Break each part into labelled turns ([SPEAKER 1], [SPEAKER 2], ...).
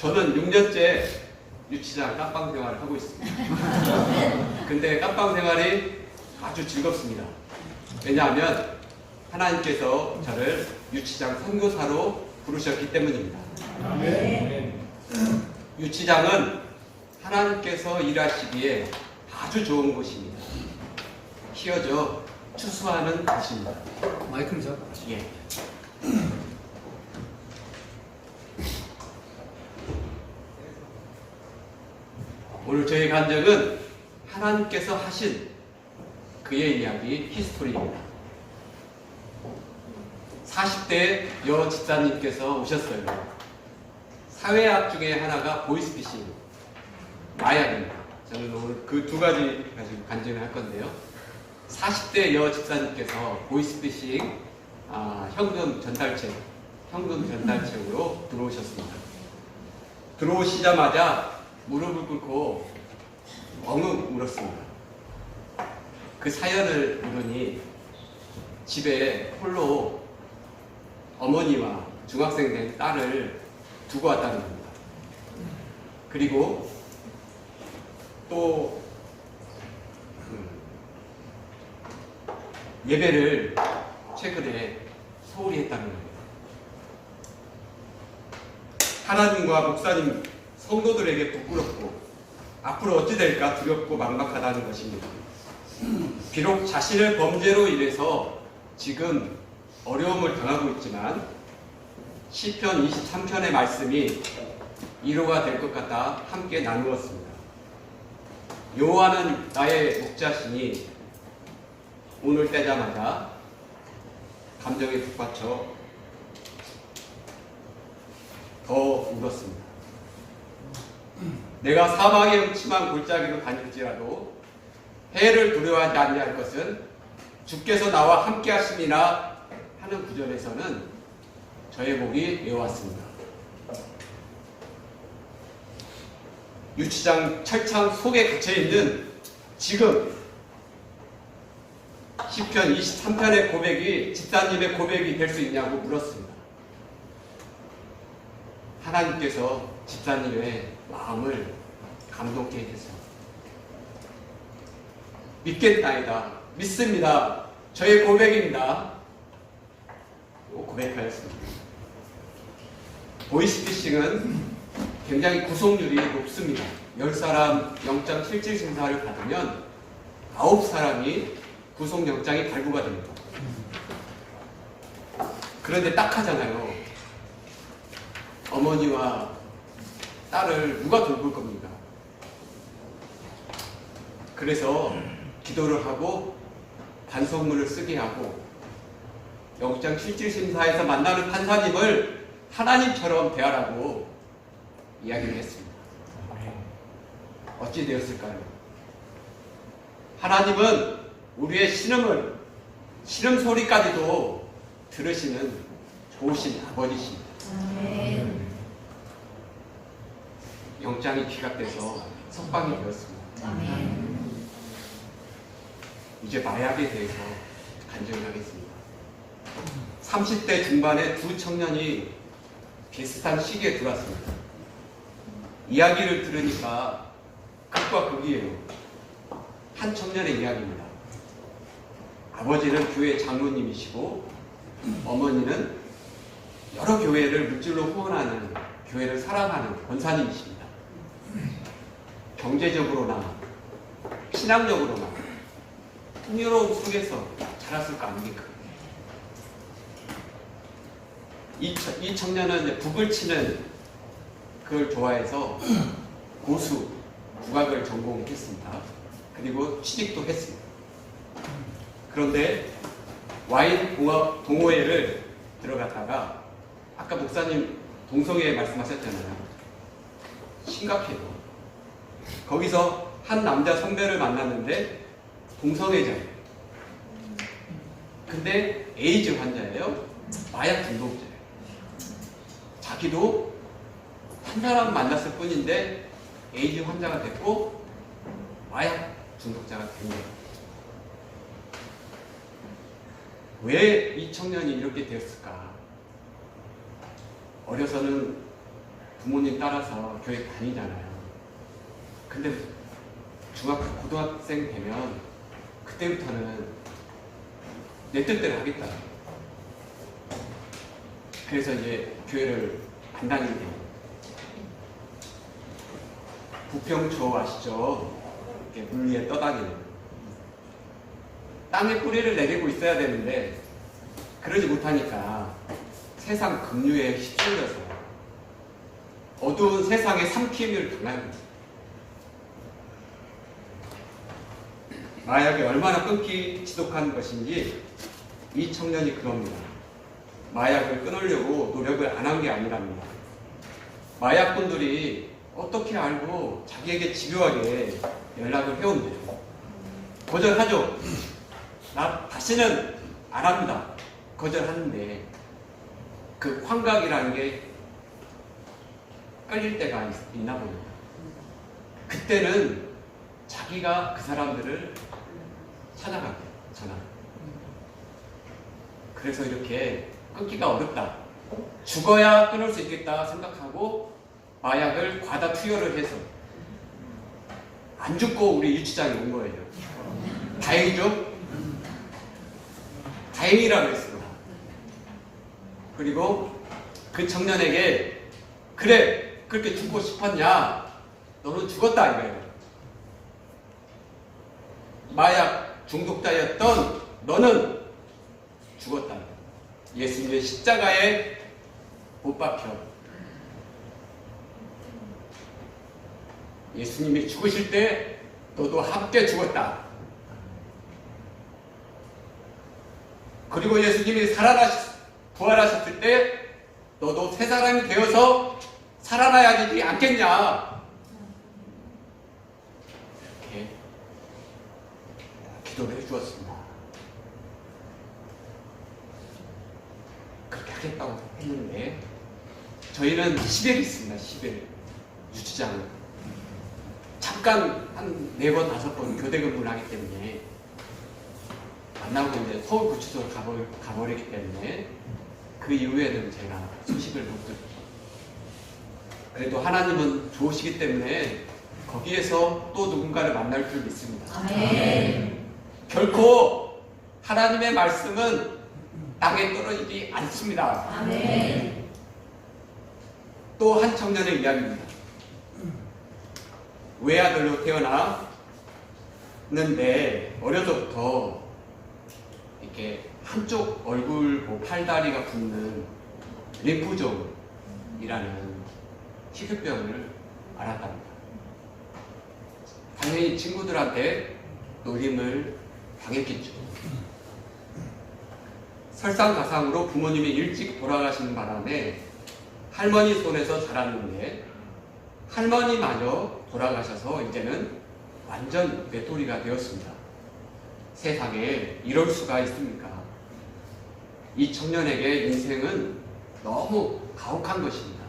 [SPEAKER 1] 저는 6년째 유치장 깜빵 생활을 하고 있습니다. 근데 깜빵 생활이 아주 즐겁습니다. 왜냐하면 하나님께서 저를 유치장 선교사로 부르셨기 때문입니다. 유치장은 하나님께서 일하시기에 아주 좋은 곳입니다. 키워져 추수하는 곳입니다.
[SPEAKER 2] 마이크를 잡아.
[SPEAKER 1] 예. 오늘 저희 간증은 하나님께서 하신 그의 이야기 히스토리입니다. 40대 여 집사님께서 오셨어요. 사회학 중에 하나가 보이스피싱, 마약입니다. 저는 오늘 그 두 가지 가지고 간증을 할 건데요. 40대 여 집사님께서 보이스피싱 현금 전달책으로 들어오셨습니다. 들어오시자마자 무릎을 꿇고 엉엉 울었습니다. 그 사연을 물으니 집에 홀로 어머니와 중학생 된 딸을 두고 왔다는 겁니다. 그리고 또 예배를 최근에 소홀히 했다는 거예요. 하나님과 목사님, 성도들에게 부끄럽고 앞으로 어찌 될까 두렵고 막막하다는 것입니다. 비록 자신의 범죄로 인해서 지금 어려움을 당하고 있지만 시편 23편의 말씀이 위로가 될 것 같아 함께 나누었습니다. 여호와는 나의 목자시니 오늘 떼자마자 감정에 북받쳐 더 울었습니다. 내가 사망의 음침한 골짜기로 다닐지라도 해를 두려워하지 아니할 것은 주께서 나와 함께 하심이나 하는 구절에서는 저의 목이 메어왔습니다. 유치장 철창 속에 갇혀있는 지금 시편 23편의 고백이 집사님의 고백이 될 수 있냐고 물었습니다. 하나님께서 집사님의 마음을 감동케 해주세요. 믿겠나이다. 믿습니다. 저의 고백입니다. 고백하였습니다. 보이스피싱은 굉장히 구속률이 높습니다. 10사람 영장 실질 심사를 받으면 9사람이 구속영장이 발부가 됩니다. 그런데 딱 하잖아요. 어머니와 딸을 누가 돌볼 겁니까? 그래서 기도를 하고 반성문을 쓰게 하고 영장 실질심사에서 만나는 판사님을 하나님처럼 대하라고 이야기를 했습니다. 어찌 되었을까요? 하나님은 우리의 신음소리까지도 들으시는 좋으신 아버지십니다. 영장이 기각돼서 석방이 되었습니다. 이제 마약에 대해서 간증을 하겠습니다. 30대 중반의 두 청년이 비슷한 시기에 들어왔습니다. 이야기를 들으니까 극과 극이에요. 한 청년의 이야기입니다. 아버지는 교회 장로님이시고 어머니는 여러 교회를 물질로 후원하는, 교회를 사랑하는 권사님이십니다. 경제적으로나 신앙적으로나 풍요로움 속에서 자랐을 거 아닙니까? 이 청년은 이제 북을 치는 그걸 좋아해서 고수, 국악을 전공했습니다. 그리고 취직도 했습니다. 그런데 와인 동호회를 들어갔다가 아까 목사님 동성애 말씀하셨잖아요. 심각해요. 거기서 한 남자 선배를 만났는데 동성애자예요. 근데 에이즈 환자예요. 마약 중독자예요. 자기도 한 사람 만났을 뿐인데 에이즈 환자가 됐고 마약 중독자가 된 거예요. 왜 이 청년이 이렇게 되었을까? 어려서는 부모님 따라서 교회 다니잖아요. 근데 중학교, 고등학생 되면 그때부터는 내 뜻대로 하겠다. 그래서 이제 교회를 안 다니게 돼요. 부평초 아시죠? 이렇게 물 위에 떠다니는. 땅에 뿌리를 내리고 있어야 되는데 그러지 못하니까 세상 급류에 휩쓸려서 어두운 세상의 삼킴을 당하는 거예요. 마약이 얼마나 끊기 지독한 것인지 이 청년이 그럽니다. 마약을 끊으려고 노력을 안 한 게 아니랍니다. 마약꾼들이 어떻게 알고 자기에게 집요하게 연락을 해온대요. 거절하죠. 나 다시는 안 합니다. 거절하는데 그 환각이라는 게 끌릴 때가 있나 봅니다. 그때는 자기가 그 사람들을 찾아가게 전화. 그래서 이렇게 끊기가 어렵다. 죽어야 끊을 수 있겠다 생각하고 마약을 과다 투여를 해서 안 죽고 우리 유치장에 온 거예요. 다행이죠? 다행이라고 했습니다. 그리고 그 청년에게 그래 그렇게 죽고 싶었냐? 너는 죽었다 이거예요. 마약 중독자였던 너는 죽었다. 예수님의 십자가에 못 박혀. 예수님이 죽으실 때 너도 함께 죽었다. 그리고 예수님이 부활하셨을 때 너도 새 사람이 되어서 살아나야 되지 않겠냐. 이렇게 기도를 해주었습니다. 그렇게 하겠다고 했는데 저희는 10일 있습니다. 10일 유치장 잠깐 한 4번 5번 교대 근무를 하기 때문에 만나고 이제 서울구치소로 가버리기 때문에 그 이후에는 제가 소식을 못 듣고 그래도 하나님은 좋으시기 때문에 거기에서 또 누군가를 만날 줄 믿습니다. 아멘. 결코 하나님의 말씀은 땅에 떨어지지 않습니다. 아멘. 또 한 청년의 이야기입니다. 외아들로 태어났는데 어려서부터 이렇게 한쪽 얼굴 팔다리가 붓는 림프종이라는 희귀병을 앓았답니다. 당연히 친구들한테 놀림을 당했겠죠. 설상가상으로 부모님이 일찍 돌아가시는 바람에 할머니 손에서 자랐는데 할머니마저 돌아가셔서 이제는 완전 외톨이가 되었습니다. 세상에 이럴 수가 있습니까? 이 청년에게 인생은 너무 가혹한 것입니다.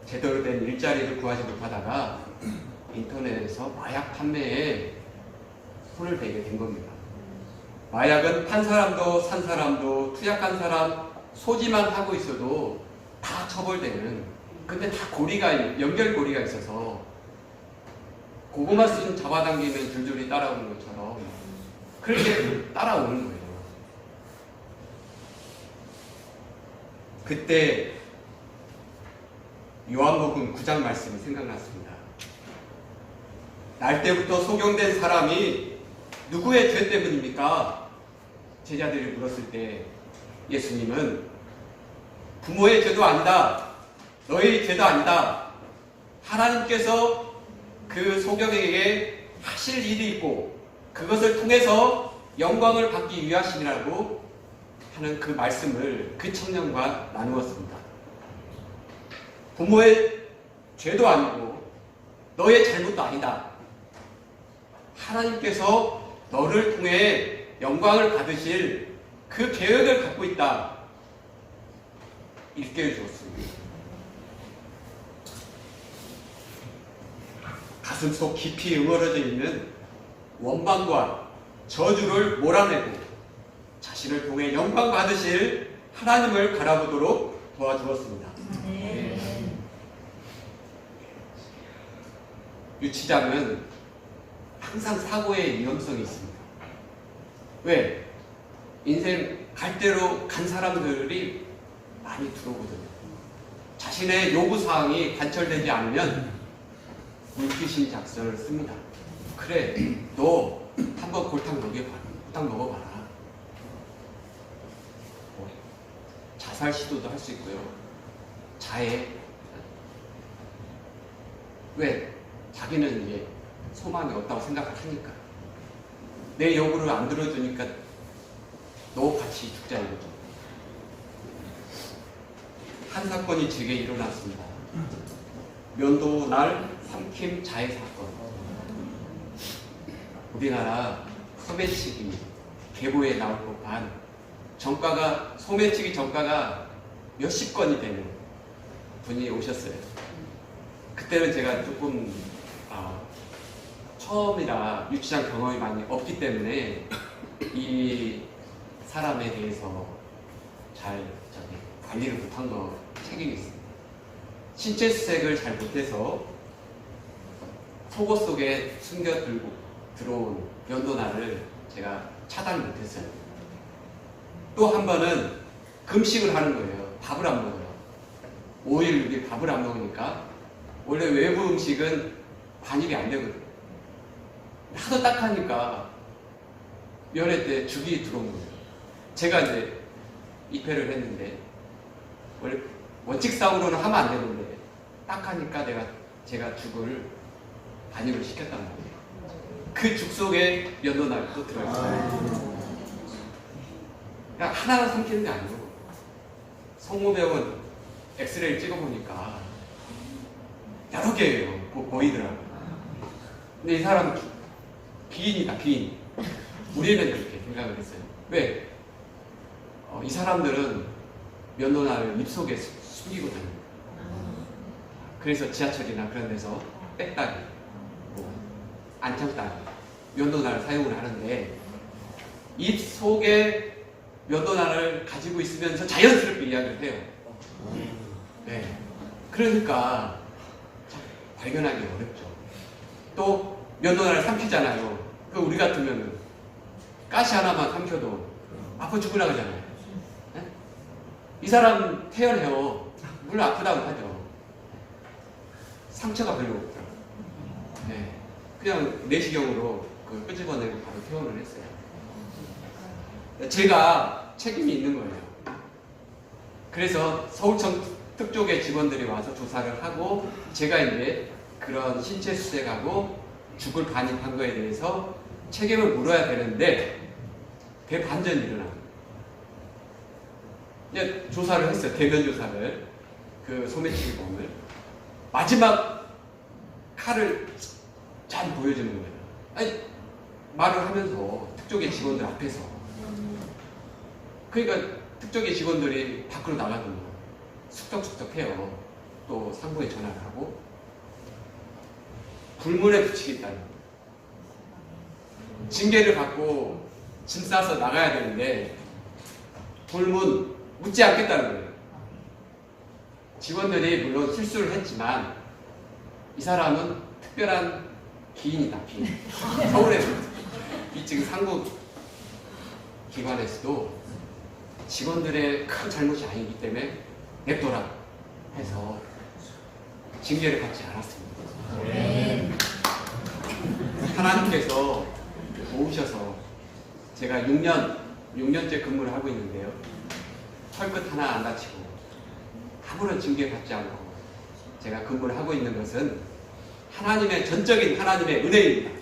[SPEAKER 1] 제대로 된 일자리를 구하지 못하다가 인터넷에서 마약 판매에 손을 대게 된 겁니다. 마약은 판 사람도 산 사람도 투약한 사람 소지만 하고 있어도 다 처벌되는, 근데 다 연결고리가 있어서 고구마 수준 잡아당기면 줄줄이 따라오는 것처럼 그렇게 따라오는 거예요. 그때 요한복음 9장 말씀이 생각났습니다. 날 때부터 소경된 사람이 누구의 죄 때문입니까? 제자들이 물었을 때 예수님은 부모의 죄도 아니다. 너의 죄도 아니다. 하나님께서 그 소경에게 하실 일이 있고 그것을 통해서 영광을 받기 위하심이라고 하는 그 말씀을 그 청년과 나누었습니다. 부모의 죄도 아니고 너의 잘못도 아니다. 하나님께서 너를 통해 영광을 받으실 그 계획을 갖고 있다. 일깨워 주었습니다. 가슴속 깊이 응어려져 있는 원망과 저주를 몰아내고 자신을 통해 영광 받으실 하나님을 바라보도록 도와주었습니다. 네. 유치장은 항상 사고의 위험성이 있습니다. 왜? 인생 갈대로 간 사람들이 많이 들어오거든요. 자신의 요구사항이 관철되지 않으면 물귀신 작전을 씁니다. 그래, 너 한번 골탕 먹어봐라. 자살 시도도 할 수 있고요. 자해. 왜? 자기는 이제 소망이 없다고 생각을 하니까. 내 요구를 안 들어주니까 너 같이 죽자 이거죠. 한 사건이 제게 일어났습니다. 면도날 삼킴 자해 사건. 우리나라 소매치기 계보에 나올 법한 소매치기 전과가 몇십 건이 되는 분이 오셨어요. 그때는 제가 조금 처음이라 유치장 경험이 많이 없기 때문에 이 사람에 대해서 잘 관리를 못한 거 책임이 있습니다. 신체 수색을 잘 못해서 속옷 속에 숨겨 들어온 면도날을 제가 차단을 못했어요. 또 한 번은 금식을 하는 거예요. 밥을 안 먹어요. 5일 6일 밥을 안 먹으니까 원래 외부 음식은 반입이 안 되거든요. 하도 딱하니까 면회 때 죽이 들어온 거예요. 제가 이제 입회를 했는데 원래 원칙상으로는 하면 안 되는데 딱하니까 제가 죽을 반입을 시켰단 말이에요. 그 죽 속에 면도날이 또 들어있어요. 그냥 하나로 삼키는 게 아니고 성모병원 엑스레이를 찍어보니까 여러 개예요. 보이더라고요. 근데 이 사람은 기인이다, 기인. 우리는 그렇게 생각을 했어요. 왜? 이 사람들은 면도날을 입속에 숨기고 다닙니다. 그래서 지하철이나 그런 데서 백다리, 안창다리, 면도날을 사용을 하는데 입 속에 면도날을 가지고 있으면서 자연스럽게 이야기를 해요. 네. 그러니까 발견하기 어렵죠. 또 면도날을 삼키잖아요. 그 우리 같으면 가시 하나만 삼켜도 아파 죽으라 그러잖아요. 네? 이 사람 태연해요. 물론 아프다고 하죠. 상처가 별로 없더라고요. 네. 그냥 내시경으로 끄집어내고 바로 퇴원을 했어요. 제가 책임이 있는 거예요. 그래서 서울청 특조계 직원들이 와서 조사를 하고 제가 이제 그런 신체 수색하고 죽을 반입한 거에 대해서 책임을 물어야 되는데 대반전이 일어납니다. 이제 조사를 했어요. 대면 조사를. 그 소매치기범을. 마지막 칼을 잘 보여주는 거예요. 아니, 말을 하면서 특조계 직원들 앞에서. 그러니까 특조계 직원들이 밖으로 나가면 숙덕숙덕해요. 또 상부에 전화를 하고 불문에 붙이겠다는 징계를 받고 짐 싸서 나가야 되는데 불문 묻지 않겠다는 거예요. 직원들이 물론 실수를 했지만 이 사람은 특별한 기인이다. 기인. 서울에 이 지금 상부 기관에서도 직원들의 큰 잘못이 아니기 때문에 냅둬라 해서 징계를 받지 않았습니다. 네. 하나님께서 도우셔서 제가 6년째 근무를 하고 있는데요. 털끝 하나 안 다치고 아무런 징계 받지 않고 제가 근무를 하고 있는 것은 하나님의 전적인 하나님의 은혜입니다.